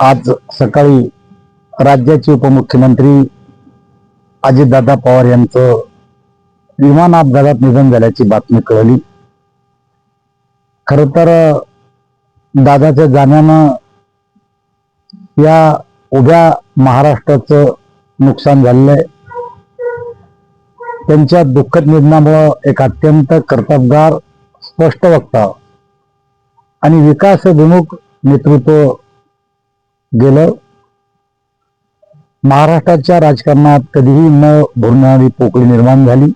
आज सकाळी राज्याचे उपमुख्यमंत्री अजितदादा पवार यांचं विमान अपघातात निधन झाल्याची बातमी कळली। खरं तर दादाच्या जाण्यानं या उभ्या महाराष्ट्राचं नुकसान झालेलं आहे। त्यांच्या दुःखद निधनामुळे एक अत्यंत कर्तबगार, स्पष्ट वक्ता आणि विकासोन्मुख नेतृत्व गेलं। महाराष्ट्राच्या राजकारणात कधीही न भरणारी पोकळी निर्माण झाली।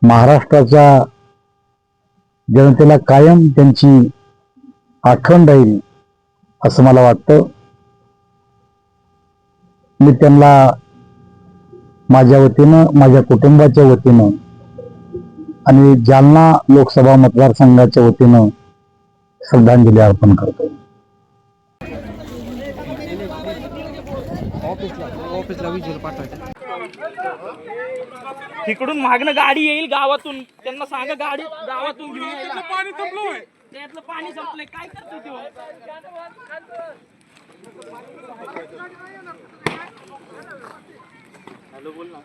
महाराष्ट्राच्या जनतेला कायम त्यांची आठवण राहील असं मला वाटतं। मी त्यांना माझ्या वतीनं, माझ्या कुटुंबाच्या वतीनं आणि जालना लोकसभा मतदारसंघाच्या वतीनं श्रद्धांजली अर्पण करतो। तिकडून मागणं गाडी येईल गावातून, त्यांना सांगा गाडी गावातून घेऊन यायला। पाणी संपलंय, त्यातलं पाणी संपलंय, काय करतोय तो? हॅलो बोल ना।